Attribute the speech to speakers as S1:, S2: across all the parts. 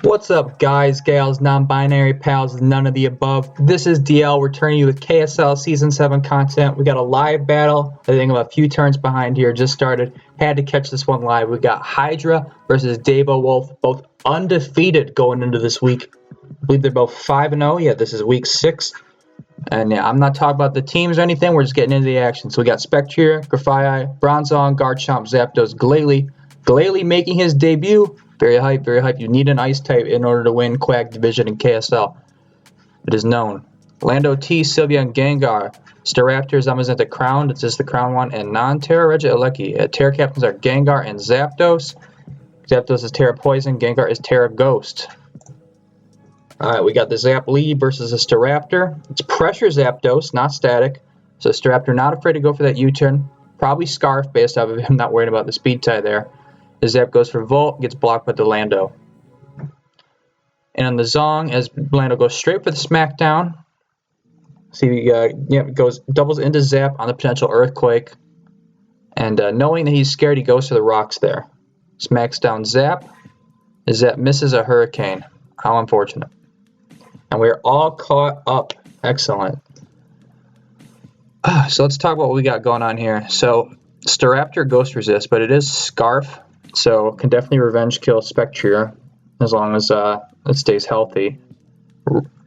S1: What's up, guys, gals, non-binary pals, none of the above? This is DL returning you with KSL Season 7 content. We got a live battle. I think I'm a few turns behind here, just started. Had to catch this one live. We got Hydra versus Daveowulf, both undefeated going into this week. I believe they're both 5-0. Yeah, this is week 6. And yeah, I'm not talking about the teams or anything. We're just getting into the action. So we got Spectre, Grafii, Bronzong, Garchomp, Zapdos, Glalie. Glalie making his debut. Very hype, very hype. You need an Ice type in order to win Quag Division in KSL. It is known. Lando T, Sylveon, Gengar, Staraptor, Zamazenta, Crown. It's just the Crown one. And non-Terra, Regieleki. Terra captains are Gengar and Zapdos. Zapdos is Terra Poison. Gengar is Terra Ghost. Alright, we got the Zap lead versus the Staraptor. It's pressure Zapdos, not static. So Staraptor not afraid to go for that U-turn. Probably Scarf based off of him not worried about the speed tie there. The Zap goes for Volt, gets blocked by the Lando. And on the Zong, as Lando goes straight for the Smackdown. See, goes doubles into Zap on the potential Earthquake. And knowing that he's scared, he goes for the rocks there. Smacks down Zap. Zap misses a Hurricane. How unfortunate. And we're all caught up. Excellent. So let's talk about what we got going on here. So Staraptor Ghost Resist, but it is Scarf. So can definitely revenge kill Spectre as long as it stays healthy.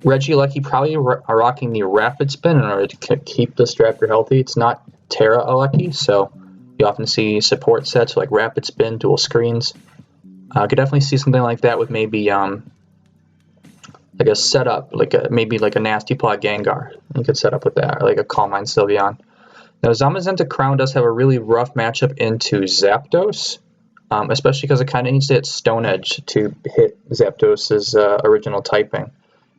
S1: Regieleki probably rocking the Rapid Spin in order to keep the Staraptor healthy. It's not Terra Aleki, so you often see support sets like Rapid Spin, dual screens. Could definitely see something like that with maybe like a setup, maybe like a Nasty Plot Gengar. You could set up with that, or like a Calm Mind Sylveon. Now Zamazenta Crown does have a really rough matchup into Zapdos. Especially because it kind of needs to hit Stone Edge to hit Zapdos' original typing.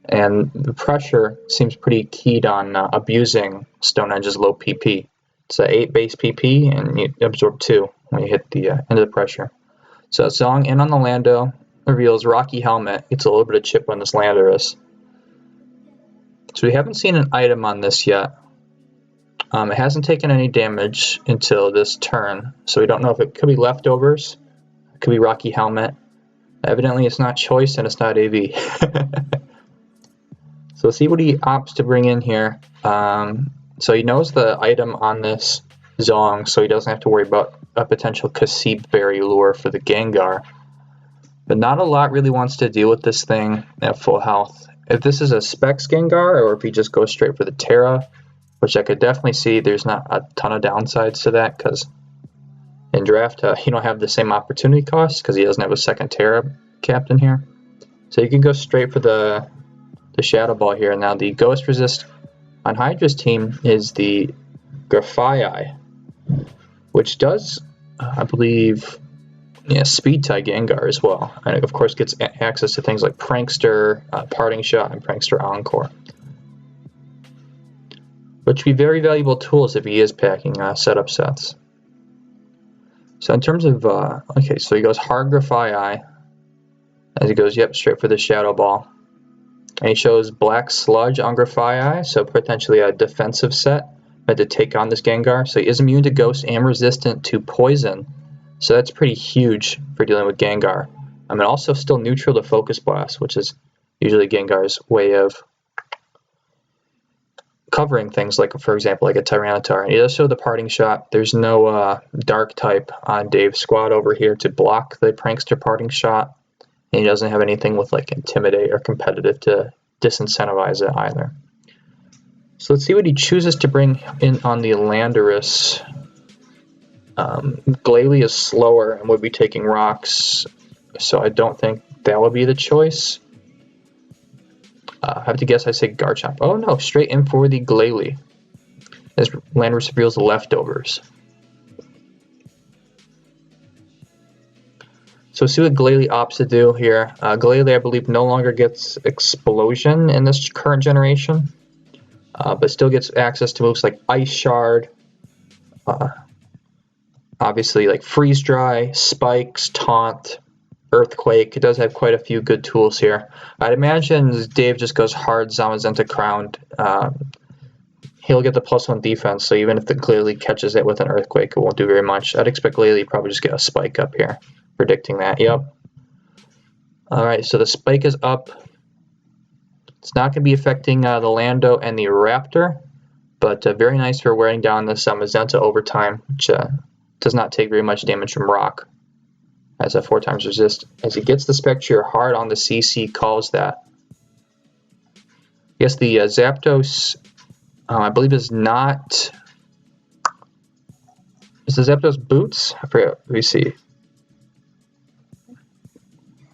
S1: And the pressure seems pretty keyed on abusing Stone Edge's low PP. It's an 8 base PP, and you absorb 2 when you hit the end of the pressure. So Zong in on the Lando, reveals Rocky Helmet, gets a little bit of chip on this Landorus. So we haven't seen an item on this yet. It hasn't taken any damage until this turn, so we don't know if it could be leftovers. It could be Rocky Helmet. Evidently it's not Choice and it's not AV. So let's see what he opts to bring in here. So he knows the item on this Zong, so he doesn't have to worry about a potential Kasib Berry lure for the Gengar. But not a lot really wants to deal with this thing at full health. If this is a Specs Gengar, or if he just goes straight for the Terra, which I could definitely see there's not a ton of downsides to that, because in draft you don't have the same opportunity cost because he doesn't have a second Terra captain here. So you can go straight for the Shadow Ball here. Now the Ghost Resist on Hydra's team is the Grafii, which does, I believe, speed tie Gengar as well. And it of course gets access to things like Prankster, Parting Shot, and Prankster Encore, which would be very valuable tools if he is packing setup sets. So in terms of, okay, so he goes hard Grafii, as he goes, straight for the Shadow Ball. And he shows Black Sludge on Grafii, so potentially a defensive set to take on this Gengar. So he is immune to Ghost and resistant to Poison, so that's pretty huge for dealing with Gengar. And also still neutral to Focus Blast, which is usually Gengar's way of covering things like, for example, like a Tyranitar. And he does show the Parting Shot. There's no Dark type on Dave's squad over here to block the Prankster Parting Shot. And he doesn't have anything with like Intimidate or Competitive to disincentivize it either. So let's see what he chooses to bring in on the Landorus. Glalie is slower and would be taking rocks, so I don't think that would be the choice. I have to guess I say Garchomp. Oh no, straight in for the Glalie, as Landorus reveals the leftovers. So see what Glalie opts to do here. Glalie, I believe, no longer gets Explosion in this current generation, but still gets access to moves like Ice Shard, obviously like Freeze Dry, Spikes, Taunt, Earthquake. It does have quite a few good tools here. I'd imagine Dave just goes hard Zamazenta Crown. He'll get the +1 defense, so even if the Glalie catches it with an Earthquake, it won't do very much. I'd expect Glalie probably just get a Spike up here. Predicting that, yep. Alright, so the spike is up. It's not going to be affecting the Lando and the Raptor, but very nice for wearing down the Zamazenta over time, which does not take very much damage from rock. Has a 4x resist. As he gets the Spectre hard on the CC, calls that. I guess the Zapdos, I believe, is not. Is the Zapdos boots? I forget. Let me see.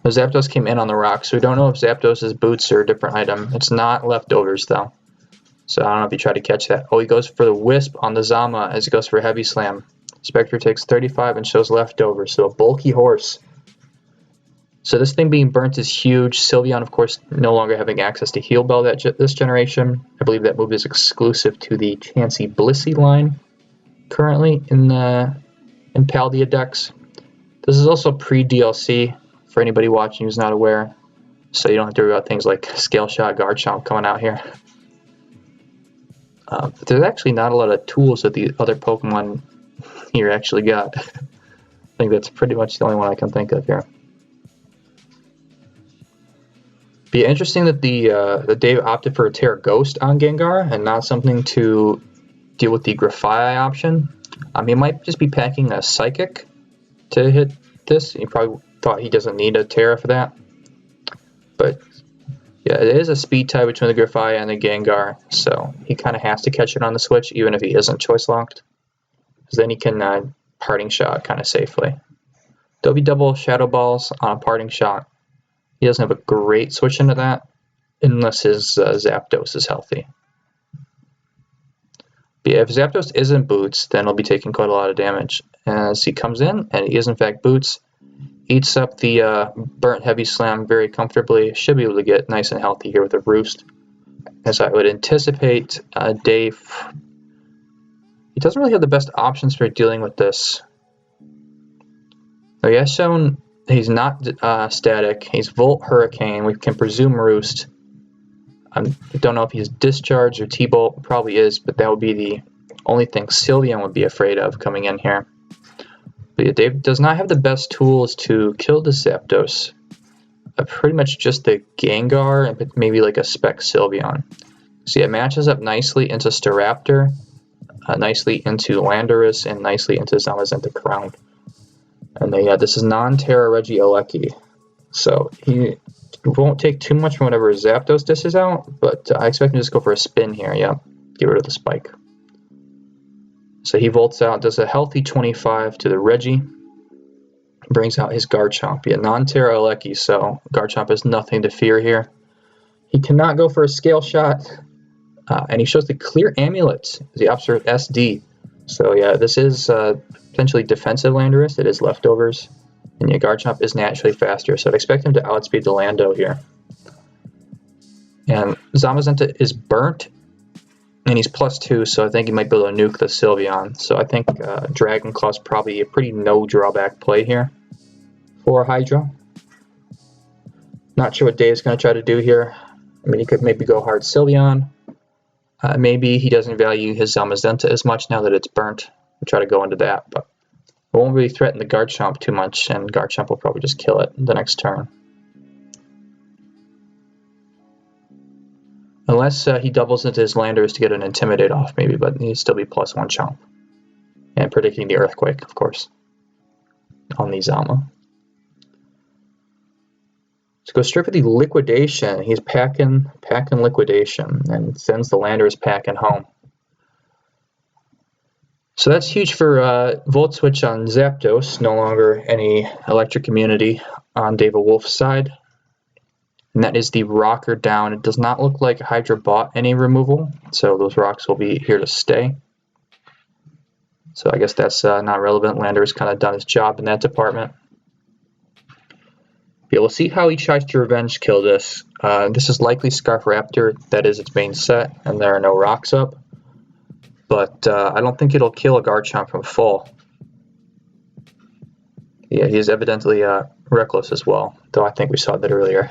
S1: The Zapdos came in on the rock, so we don't know if Zapdos' boots are a different item. It's not leftovers, though. So I don't know if he tried to catch that. Oh, he goes for the Wisp on the Zama as he goes for Heavy Slam. Spectre takes 35 and shows leftovers, so a bulky horse. So this thing being burnt is huge. Sylveon, of course, no longer having access to Heal Bell this generation. I believe that move is exclusive to the Chansey Blissey line currently in Paldea decks. This is also pre-DLC for anybody watching who's not aware, so you don't have to worry about things like Scale Shot, Guard Chomp coming out here. But there's actually not a lot of tools that the other Pokemon here actually got. I think that's pretty much the only one I can think of here. Be interesting that the Dave opted for a Terra Ghost on Gengar and not something to deal with the Grafaiai option. He might just be packing a Psychic to hit this. He probably thought he doesn't need a Terra for that. But yeah, it is a speed tie between the Grafaiai and the Gengar, so he kind of has to catch it on the switch, even if he isn't choice locked. Because then he can parting shot kind of safely. There'll be double Shadow Balls on a parting shot. He doesn't have a great switch into that, unless his Zapdos is healthy. But yeah, if Zapdos isn't boots, then he'll be taking quite a lot of damage. As he comes in, and he is in fact boots, eats up the burnt Heavy Slam very comfortably. Should be able to get nice and healthy here with a Roost. As I would anticipate, Dave, he doesn't really have the best options for dealing with this. He has shown he's not static. He's Volt Hurricane. We can presume Roost. I don't know if he's Discharge or T-Bolt. Probably is, but that would be the only thing Sylveon would be afraid of coming in here. But yeah, Dave does not have the best tools to kill the Zapdos. Pretty much just the Gengar and maybe like a Spec Sylveon. So yeah, it matches up nicely into Staraptor, nicely into Landorus, and nicely into Zamazenta Crown. And yeah, this is non-Terra Regieleki, so he won't take too much from whatever Zapdos dishes out, but I expect him to just go for a spin here. Yeah, get rid of the spike. So he volts out, does a healthy 25 to the Regi, brings out his Garchomp. Yeah, non-Terra Eleki, so Garchomp has nothing to fear here. He cannot go for a Scale Shot, and he shows the Clear Amulet, the Observe SD. So yeah, this is potentially defensive Landorus. It is leftovers. And yeah, Garchomp is naturally faster, so I'd expect him to outspeed the Lando here. And Zamazenta is burnt, and he's +2, so I think he might be able to nuke the Sylveon. So I think Dragon Claw is probably a pretty no drawback play here for Hydra. Not sure what Dave's going to try to do here. I mean, he could maybe go hard Sylveon. Maybe he doesn't value his Zamazenta as much now that it's burnt. We'll try to go into that, but it won't really threaten the Garchomp too much, and Garchomp will probably just kill it the next turn. Unless he doubles into his Landorus to get an Intimidate off, maybe, but he'd still be +1 Chomp. And predicting the Earthquake, of course, on the Zama. Let's go straight for the Liquidation. He's packing Liquidation, and sends the Landorus packing home. So that's huge for Volt Switch on Zapdos, no longer any electric immunity on Daveowulf's side. And that is the Rocker down. It does not look like Hydra bought any removal, so those rocks will be here to stay. So I guess that's not relevant. Landorus kind of done his job in that department. Yeah, we'll see how he tries to revenge kill this. This is likely Scarf Raptor, that is its main set, and there are no rocks up. But I don't think it'll kill a Garchomp from full. Yeah, he's evidently reckless as well, though I think we saw that earlier.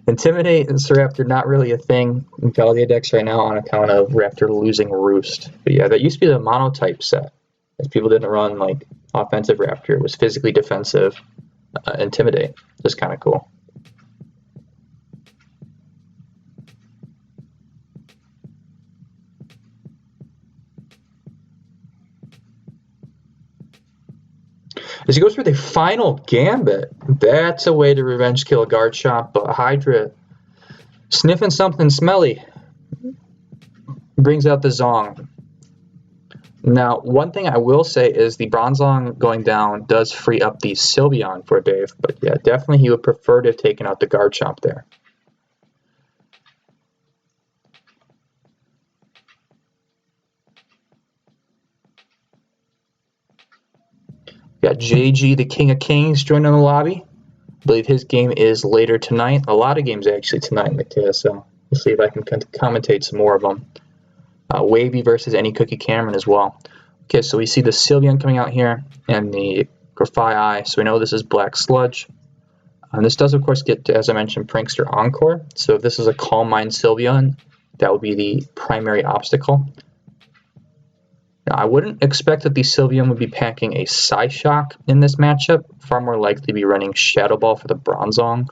S1: Intimidate and Staraptor not really a thing in Paldea decks right now on account of Raptor losing Roost. But yeah, that used to be the monotype set, as people didn't run like offensive Raptor. It was physically defensive, Intimidate. Just kind of cool. As he goes for the final gambit, that's a way to revenge kill a Garchomp, but Hydra sniffing something smelly brings out the Zong. Now, one thing I will say is the Bronzong going down does free up the Sylveon for Dave, but yeah, definitely he would prefer to have taken out the Garchomp there. Got JG, the King of Kings, joining the lobby. I believe his game is later tonight. A lot of games actually tonight in the KSL. We'll see if I can commentate some more of them. Wavy versus Any Cookie Cameron as well. Okay, so we see the Sylveon coming out here and the Grafaiai. So we know this is Black Sludge. And this does, of course, get, as I mentioned, Prankster Encore. So if this is a Calm Mind Sylveon, that would be the primary obstacle. Now, I wouldn't expect that the Sylveon would be packing a Psyshock in this matchup. Far more likely be running Shadow Ball for the Bronzong.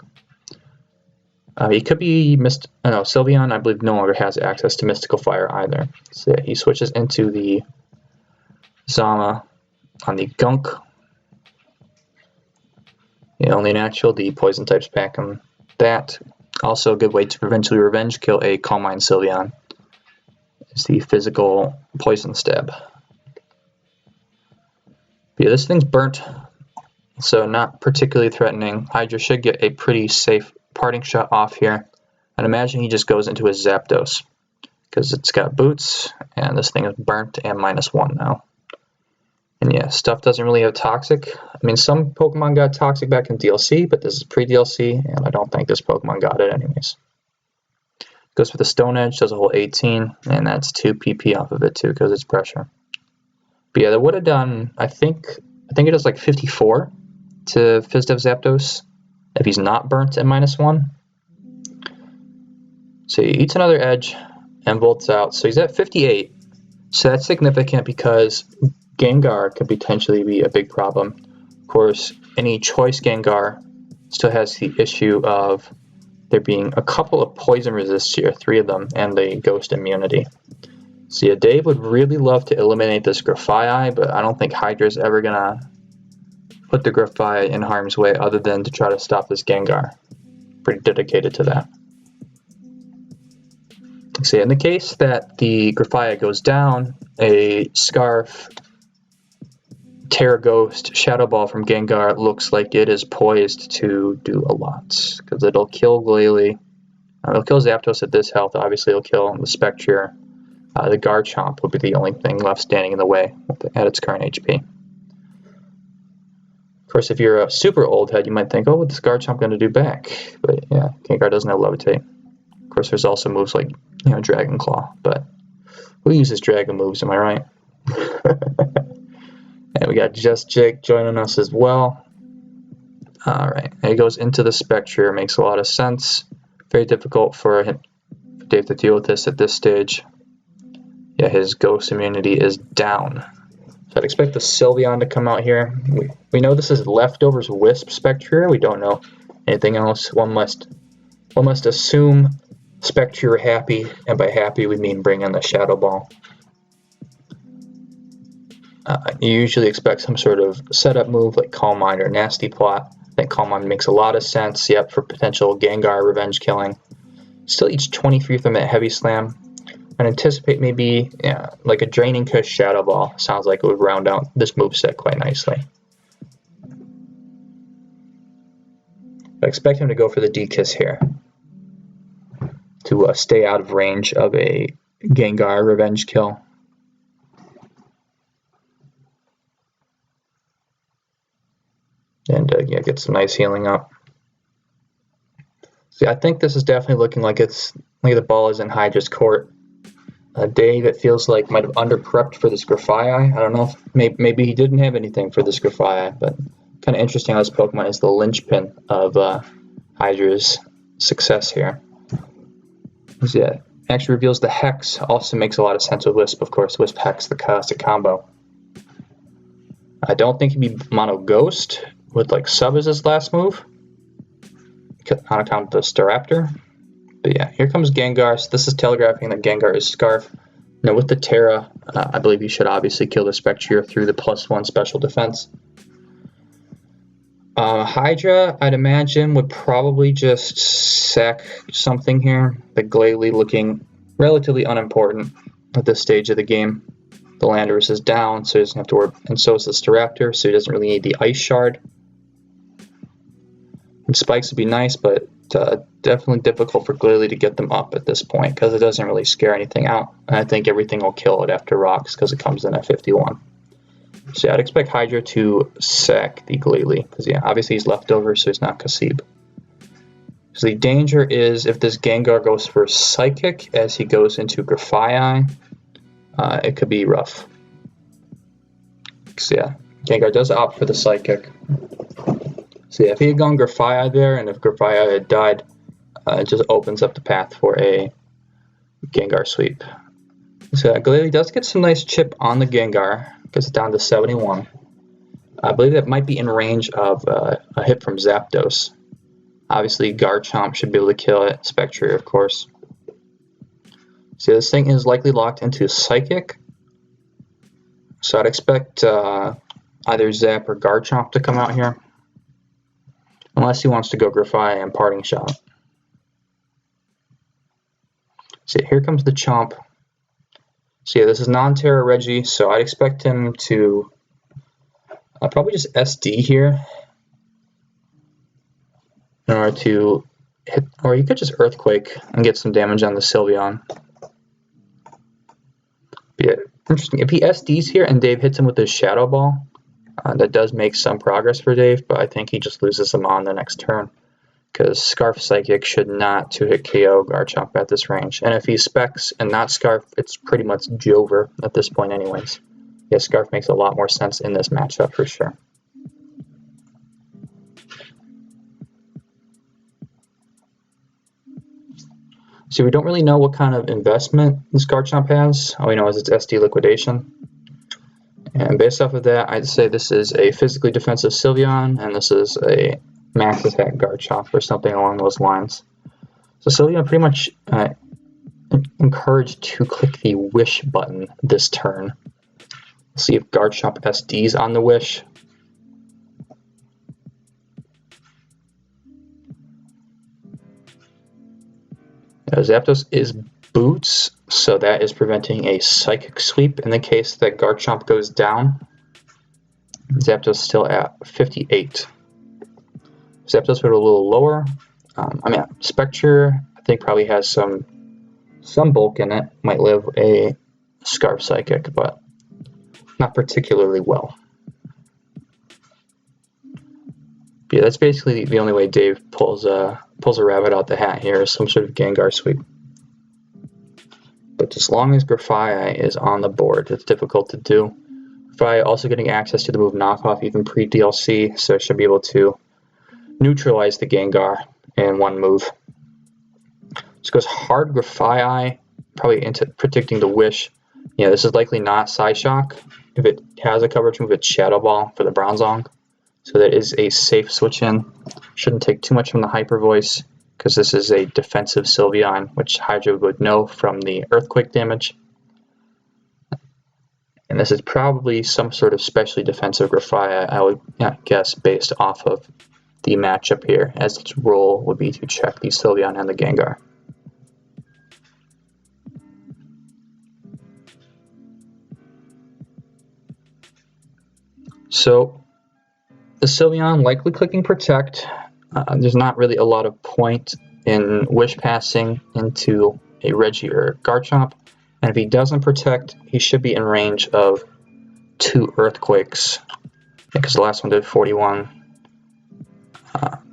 S1: He could be Sylveon, I believe, no longer has access to Mystical Fire either. So he switches into the Zama on the Gunk. The only natural, the Poison types pack him that. Also a good way to eventually revenge kill a Calm Mind Sylveon is the physical Poison Stab. But yeah, this thing's burnt, so not particularly threatening. Hydra should get a pretty safe parting shot off here. And imagine he just goes into his Zapdos, because it's got boots, and this thing is burnt and -1 now. And yeah, stuff doesn't really have toxic. I mean, some Pokemon got toxic back in DLC, but this is pre-DLC, and I don't think this Pokemon got it anyways. Goes for the Stone Edge, does a whole 18, and that's 2 PP off of it too, because it's pressure. But yeah, that would have done, I think it does like 54 to Fizdev Zapdos if he's not burnt at -1. So he eats another edge and volts out. So he's at 58. So that's significant because Gengar could potentially be a big problem. Of course, any choice Gengar still has the issue of there being a couple of poison resists here, 3 of them, and the ghost immunity. So yeah, Dave would really love to eliminate this Grafaiai, but I don't think Hydra's ever gonna put the Grafaiai in harm's way other than to try to stop this Gengar. Pretty dedicated to that. So in the case that the Grafaiai goes down, a Scarf, Terra Ghost, Shadow Ball from Gengar looks like it is poised to do a lot, because it'll kill Glalie. It'll kill Zapdos at this health. Obviously it'll kill the Spectre. The Garchomp will be the only thing left standing in the way at its current HP. Of course, if you're a super old head, you might think, oh, what's this Garchomp going to do back? But yeah, Gengar doesn't have Levitate. Of course, there's also moves like, Dragon Claw, but who uses Dragon moves, am I right? And we got Just Jake joining us as well. Alright, he goes into the Spectre, makes a lot of sense. Very difficult for Dave to deal with this at this stage. Yeah, his ghost immunity is down. So I'd expect the Sylveon to come out here. We know this is Leftovers Wisp Spectre. We don't know anything else. One must assume Spectre happy, and by happy we mean bring in the Shadow Ball. You usually expect some sort of setup move like Calm Mind or Nasty Plot. I think Calm Mind makes a lot of sense, yep, for potential Gengar revenge killing. Still each 23 from that Heavy Slam. And anticipate maybe like a Draining Kiss Shadow Ball. Sounds like it would round out this moveset quite nicely. I expect him to go for the D-Kiss here to stay out of range of a Gengar revenge kill. And get some nice healing up. See, I think this is definitely looking like the ball is in Hydra's court. Dave, it feels like, might have under-prepped for this Grafaiai. I don't know if maybe he didn't have anything for this Grafaiai, but kind of interesting how this Pokemon is the linchpin of Hydra's success here. Yeah, actually reveals the Hex. Also makes a lot of sense with Wisp, of course. Wisp Hex, the classic combo. I don't think he'd be Mono Ghost, with like sub as his last move on account of the Staraptor. But yeah, here comes Gengar. So this is telegraphing that Gengar is Scarf. Now with the Terra, I believe you should obviously kill the Spectrier through the +1 special defense. Hydra, I'd imagine, would probably just sack something here. The Glalie looking relatively unimportant at this stage of the game. The Landorus is down, so he doesn't have to worry, and so is the Staraptor, so he doesn't really need the Ice Shard. And Spikes would be nice, but definitely difficult for Glalie to get them up at this point because it doesn't really scare anything out. And I think everything will kill it after Rocks because it comes in at 51. So yeah, I'd expect Hydra to sack the Glalie, because yeah, obviously he's leftover, so he's not Kasib. So the danger is if this Gengar goes for Psychic as he goes into Grafaiai, it could be rough. So yeah, Gengar does opt for the Psychic. So yeah, if he had gone Grafaiai there, and if Grafaiai had died, it just opens up the path for a Gengar sweep. So Glalie does get some nice chip on the Gengar. Gets it down to 71. I believe that might be in range of a hit from Zapdos. Obviously, Garchomp should be able to kill it. Spectrier, of course. See, this thing is likely locked into Psychic. So I'd expect either Zap or Garchomp to come out here. Unless he wants to go Grafaiai and Parting Shot. See, here comes the Chomp. So yeah, this is non-Terra Reggie, so I'd expect him to probably just SD here in order to hit, or he could just Earthquake and get some damage on the Sylveon. But yeah, interesting. If he SDs here and Dave hits him with his Shadow Ball, that does make some progress for Dave, but I think he just loses him on the next turn. Because Scarf Psychic should not 2-hit KO Garchomp at this range. And if he Specs and not Scarf, it's pretty much Jover at this point anyways. Yeah, Scarf makes a lot more sense in this matchup for sure. So we don't really know what kind of investment this Garchomp has. All we know is it's SD Liquidation. And based off of that, I'd say this is a physically defensive Sylveon, and this is a max attack Garchomp or something along those lines. So Sylveon pretty much encouraged to click the Wish button this turn. Let's see if Garchomp SDs on the Wish. Zapdos is Boots, so that is preventing a Psychic Sweep in the case that Garchomp goes down. Zapdos still at 58. Zapdos went a little lower. Spectre, I think, probably has some bulk in it. Might live a Scarf Psychic, but not particularly well. But yeah, that's basically the only way Dave pulls a rabbit out the hat here, is some sort of Gengar sweep. But as long as Grafaiai is on the board, it's difficult to do. Grafaiai also getting access to the move Knockoff even pre-DLC, so it should be able to neutralize the Gengar in one move. This goes hard Grafaiai, probably into predicting the Wish. Yeah, this is likely not Psyshock. If it has a coverage move, it's Shadow Ball for the Bronzong. So that is a safe switch in. Shouldn't take too much from the Hyper Voice, because this is a defensive Sylveon, which Hydra would know from the Earthquake damage. And this is probably some sort of specially defensive Grafaiai, I would guess, based off of the matchup here, as its role would be to check the Sylveon and the Gengar. So the Sylveon likely clicking Protect. There's not really a lot of point in Wish passing into a Reggie or Garchomp, and if he doesn't Protect, he should be in range of 2 Earthquakes, because the last one did 41.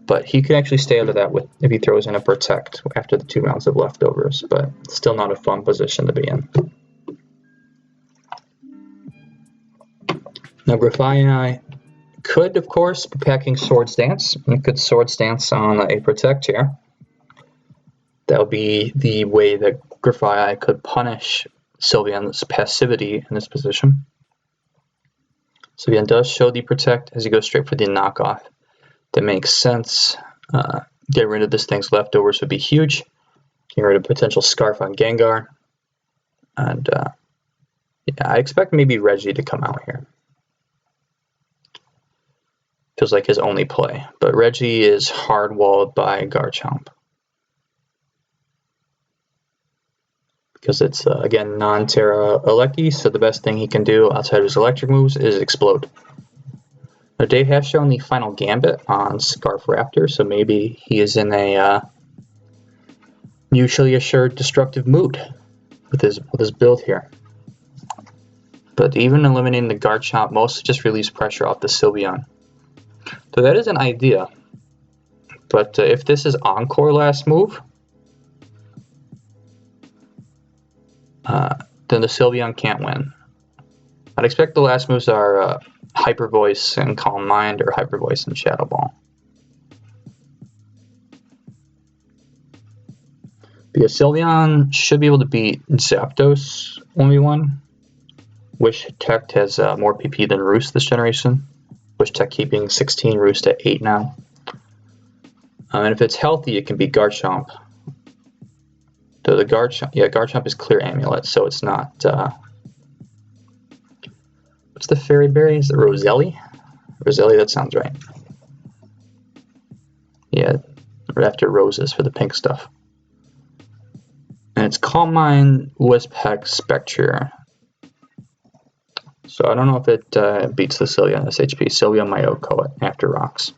S1: But he could actually stay out of that if he throws in a Protect after the 2 rounds of leftovers, but still not a fun position to be in. Now Grafaiai could, of course, be packing Swords Dance. It could Swords Dance on a Protect here. That would be the way that Grafaiai could punish Sylveon's passivity in this position. Sylveon does show the Protect as he goes straight for the knockoff. That makes sense. Getting rid of this thing's leftovers would be huge. Getting rid of potential Scarf on Gengar. And yeah, I expect maybe Reggie to come out here. Feels like his only play. But Reggie is hard-walled by Garchomp. Because it's, again, non-Terra Alecki, so the best thing he can do outside of his electric moves is Explode. Now, Dave has shown the final Gambit on Scarf Raptor, so maybe he is in a mutually assured destructive mood with his build here. But even eliminating the Garchomp mostly just relieves pressure off the Sylveon. So that is an idea. But if this is Encore last move, then the Sylveon can't win. I'd expect the last moves are Hyper Voice and Calm Mind, or Hyper Voice and Shadow Ball. Because Sylveon should be able to beat Zapdos 1v1. Wish Tech has more PP than Roost this generation. Wish Tech keeping 16, Roost at 8 now. And if it's healthy, it can beat Garchomp. So the Garchomp is clear Amulet, so it's not. What's the Fairy Berry? Is it Roselli? Roselli, that sounds right. Yeah, right after Roses for the pink stuff. And it's Calm Mind, Wisp Hex, Spectre. So I don't know if it beats the Sylveon SHP. Sylveon might OHKO it after Rocks.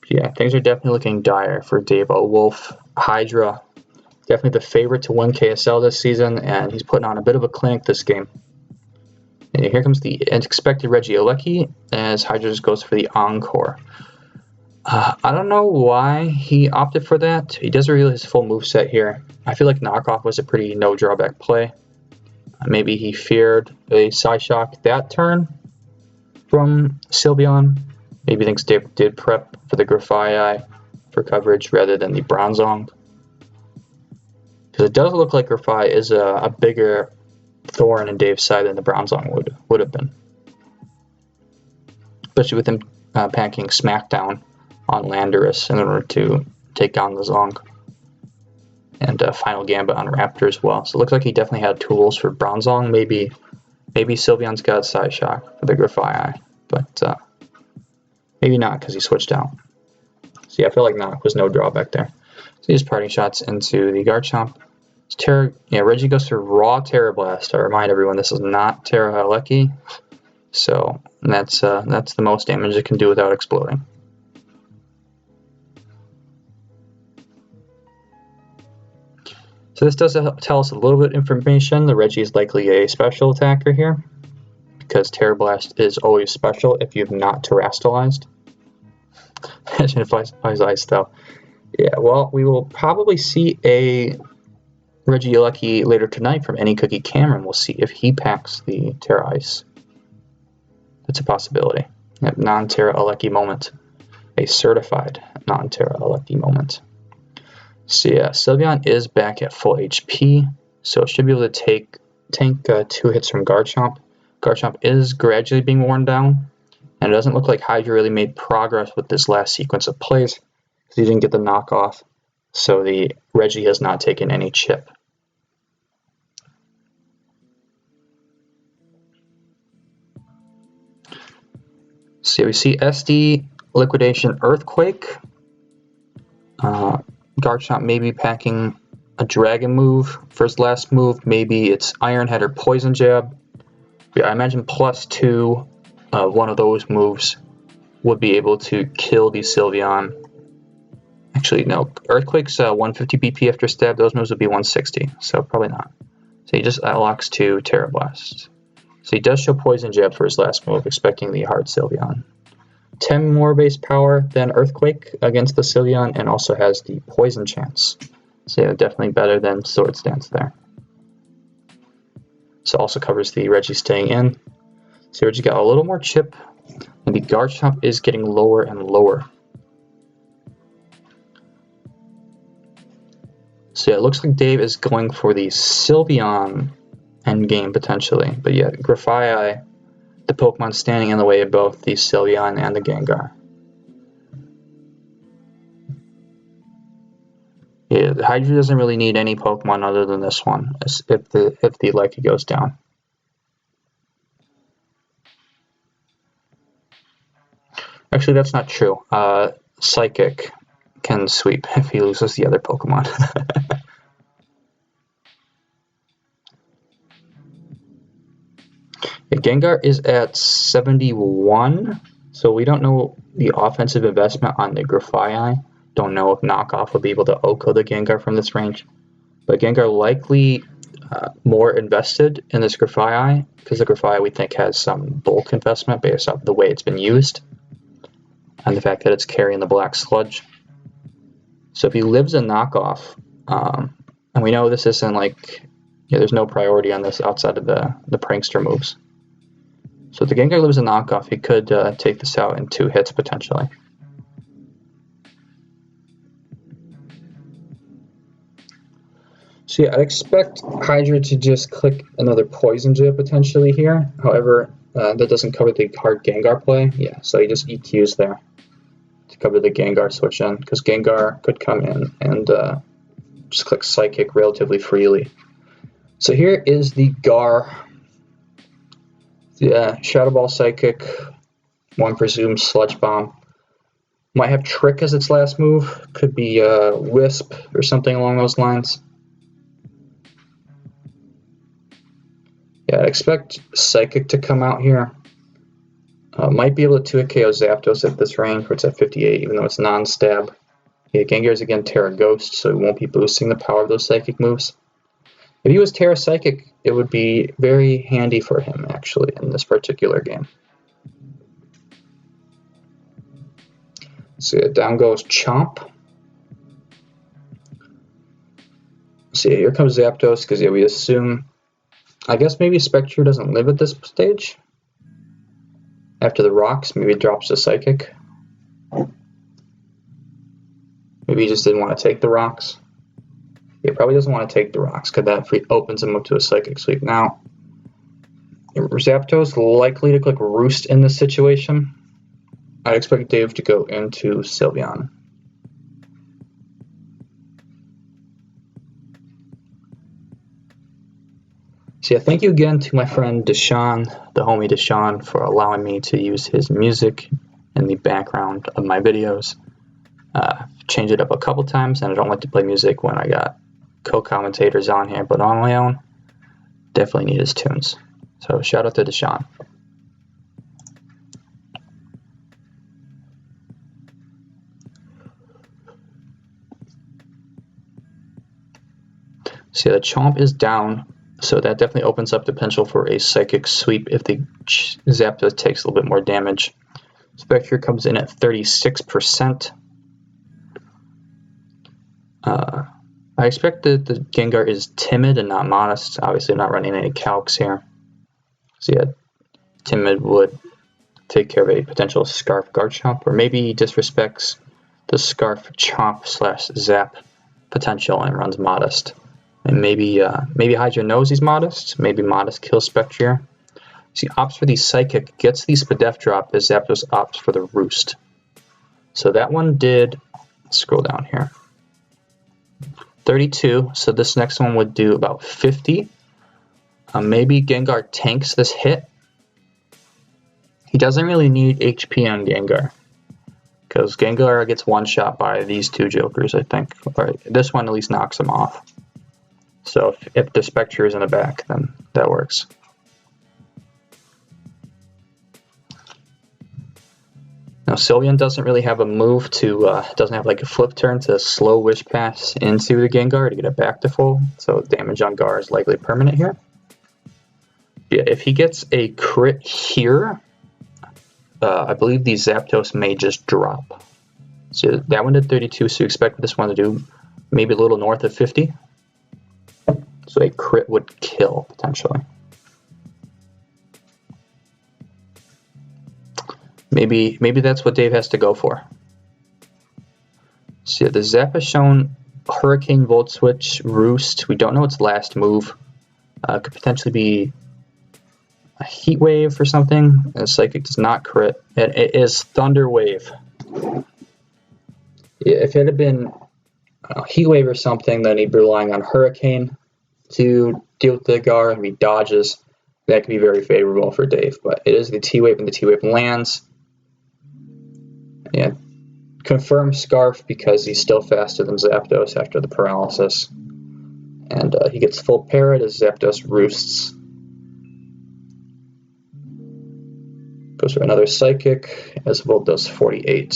S1: Yeah, things are definitely looking dire for Daveowulf. Hydra, definitely the favorite to win KSL this season, and he's putting on a bit of a clinic this game. And here comes the expected Regieleki as Hydra just goes for the Encore. I don't know why he opted for that. He doesn't reveal his full moveset here. I feel like Knockoff was a pretty no drawback play. Maybe he feared a Psyshock that turn from Sylveon. Maybe thinks Dave did prep for the Grafaiai for coverage rather than the Bronzong. Because it does look like Grafaiai is a bigger thorn in Dave's side than the Bronzong would have been. Especially with him packing Smackdown on Landorus in order to take on the Zong. And Final Gambit on Raptor as well. So it looks like he definitely had tools for Bronzong. Maybe Sylveon's got Psyshock for the Grafaiai, but maybe not because he switched out. So yeah, I feel like Knock was no drawback there. So he just parting shots into the Garchomp. Reggie goes for Raw Terra Blast. I remind everyone this is not Terra Alecki, so that's the most damage it can do without exploding. So this does tell us a little bit of information. The Reggie is likely a special attacker here, because Terra Blast is always special if you have not terastallized. Imagine if I was ice though. Yeah, well, we will probably see a Regieleki later tonight from Any Cookie Cameron. We'll see if he packs the Terra Ice. That's a possibility. A non-Terra Alecki moment. A certified non-Terra Alecki moment. So yeah, Sylveon is back at full HP, so it should be able to tank 2 hits from Garchomp. Garchomp is gradually being worn down, and it doesn't look like Hydra really made progress with this last sequence of plays, because he didn't get the knockoff, so the Reggie has not taken any chip. So we see SD, Liquidation, Earthquake. Garchomp may be packing a Dragon move for his last move. Maybe it's Iron Head or Poison Jab. Yeah, I imagine +2, one of those moves would be able to kill the Sylveon. Actually, no. Earthquake's 150 BP after stab. Those moves would be 160, so probably not. So he just locks to Terra Blast. So he does show Poison Jab for his last move, expecting the hard Sylveon. 10 more base power than Earthquake against the Sylveon, and also has the Poison chance. So yeah, definitely better than Swords Dance there. So also covers the Reggie staying in. So Reggie got a little more chip, and the Garchomp is getting lower and lower. So yeah, it looks like Dave is going for the Sylveon endgame potentially. But yeah, Grafaiai the Pokemon standing in the way of both the Sylveon and the Gengar. Yeah, the Hydra doesn't really need any Pokemon other than this one if the Electric goes down. Actually, that's not true. Psychic can sweep if he loses the other Pokemon. Yeah, Gengar is at 71, so we don't know the offensive investment on the Grafaiai. Don't know if Knockoff will be able to OHKO the Gengar from this range. But Gengar likely more invested in this Grafaiai, because the Grafaiai we think has some bulk investment based off the way it's been used and the fact that it's carrying the Black Sludge. So if he lives in Knockoff, and we know this isn't like, there's no priority on this outside of the Prankster moves. So if the Gengar lives in Knockoff, he could take this out in 2 hits potentially. So yeah, I'd expect Hydra to just click another Poison Jab potentially here. However, that doesn't cover the hard Gengar play. Yeah, so he just EQs there to cover the Gengar switch in, because Gengar could come in and just click Psychic relatively freely. So here is the Gar. Yeah, Shadow Ball Psychic, one presumes Sludge Bomb. Might have Trick as its last move. Could be Wisp or something along those lines. Yeah, I expect Psychic to come out here. Might be able to 2-hit KO Zapdos at this range, where it's at 58, even though it's non-stab. Yeah, Gengar's again Terra Ghost, so he won't be boosting the power of those Psychic moves. If he was Terra Psychic, it would be very handy for him, actually, in this particular game. So yeah, down goes Chomp. So yeah, here comes Zapdos, because yeah, we assume, I guess maybe Spectre doesn't live at this stage. After the rocks, maybe it drops to Psychic. Maybe he just didn't want to take the rocks. He probably doesn't want to take the rocks, because that opens him up to a Psychic Sweep. Now, Zapdos likely to click Roost in this situation. I'd expect Dave to go into Sylveon. So yeah, thank you again to my friend Deshaun, the homie Deshaun, for allowing me to use his music in the background of my videos. Changed it up a couple times, and I don't like to play music when I got co-commentators on here, but on my own, definitely need his tunes. So shout out to Deshaun. So yeah, the Chomp is down, so that definitely opens up the potential for a Psychic Sweep if the Zapdos takes a little bit more damage. Spectre comes in at 36%. I expect that the Gengar is timid and not modest. Obviously, I'm not running any calcs here. So yeah, timid would take care of a potential Scarf Garchomp, or maybe he disrespects the Scarf Chomp / Zap potential and runs modest. And maybe Hydra knows he's modest. Maybe modest kills Spectre. So he opts for the Psychic, gets the Spadef drop as Zapdos opts for the Roost. So that one did, let's scroll down here, 32, so this next one would do about 50. Maybe Gengar tanks this hit. He doesn't really need HP on Gengar, because Gengar gets one-shot by these two Jokers, I think. Or this one at least knocks him off. So if the Spectre is in the back, then that works. Now Sylveon doesn't really have a move to, doesn't have like a flip turn to slow Wish Pass into the Gengar to get it back to full, so damage on Gar is likely permanent here. Yeah, if he gets a crit here, I believe the Zapdos may just drop. So that one did 32, so you expect this one to do maybe a little north of 50. So a crit would kill, potentially. Maybe that's what Dave has to go for. So yeah, the Zap has shown Hurricane, Volt Switch, Roost. We don't know its last move. Could potentially be a heat wave or something. And psychic does not crit. It is thunder wave. If it had been heat wave or something, then he'd be relying on hurricane to deal with the Gar. If he dodges, that could be very favorable for Dave. But it is the T wave, and the T wave lands. Yeah, confirm Scarf because he's still faster than Zapdos after the paralysis. And he gets full parrot as Zapdos roosts. Goes for another Psychic as Volt does 48.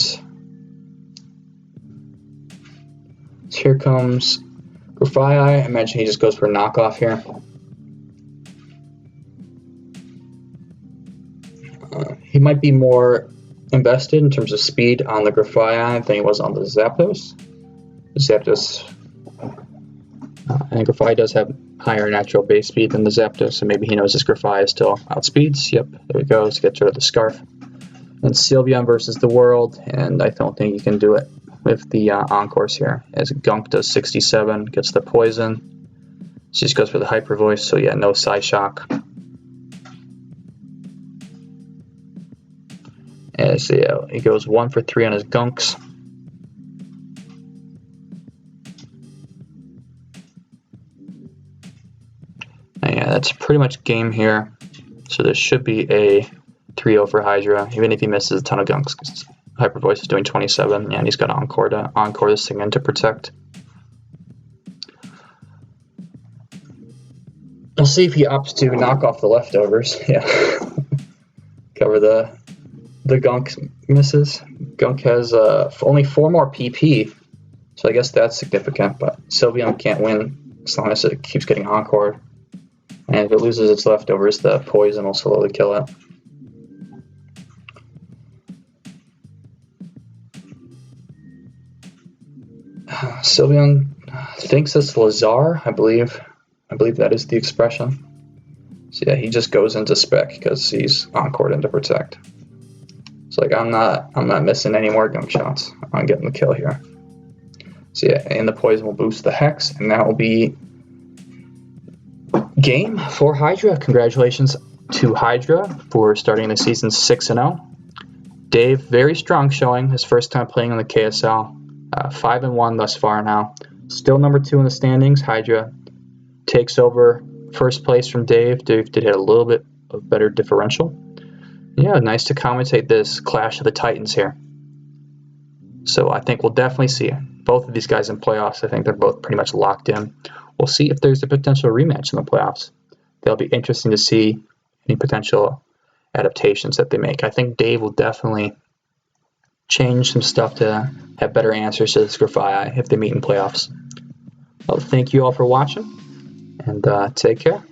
S1: So here comes Grafai. I imagine he just goes for a knockoff here. He might be more invested in terms of speed on the Grafai than he was on the Zapdos. And Grafai does have higher natural base speed than the Zapdos, so maybe he knows his Grafai still outspeeds. Yep, there he goes, gets rid of the Scarf. And Sylveon versus the World, and I don't think he can do it with the Encores here, as Gunk does 67, gets the Poison. She just goes for the Hyper Voice, so yeah, no Psyshock. As he goes 1 for 3 on his Gunks. Yeah, that's pretty much game here. So there should be a 3-0 for Hydra, even if he misses a ton of Gunks, because Hyper Voice is doing 27, and he's got Encore to Encore this thing in to protect. We'll see if he opts to knock off the leftovers. Yeah. Cover the Gunk misses. Gunk has only 4 more PP, so I guess that's significant, but Sylveon can't win as long as it keeps getting Encore. And if it loses its leftovers, the Poison will slowly kill it. Sylveon thinks it's Lazar, I believe. I believe that is the expression. So yeah, he just goes into spec because he's Encored into protect. So like I'm not missing any more Gunk shots. I'm getting the kill here. So yeah, and the Poison will boost the Hex, and that will be game for Hydra. Congratulations to Hydra for starting the season 6-0. Dave, very strong showing. His first time playing on the KSL. 5-1 thus far now. Still number 2 in the standings. Hydra takes over first place from Dave. Dave did hit a little bit of better differential. Yeah, nice to commentate this Clash of the Titans here. So I think we'll definitely see both of these guys in playoffs. I think they're both pretty much locked in. We'll see if there's a potential rematch in the playoffs. That'll be interesting to see any potential adaptations that they make. I think Dave will definitely change some stuff to have better answers to this Grafai if they meet in playoffs. Well, thank you all for watching, and take care.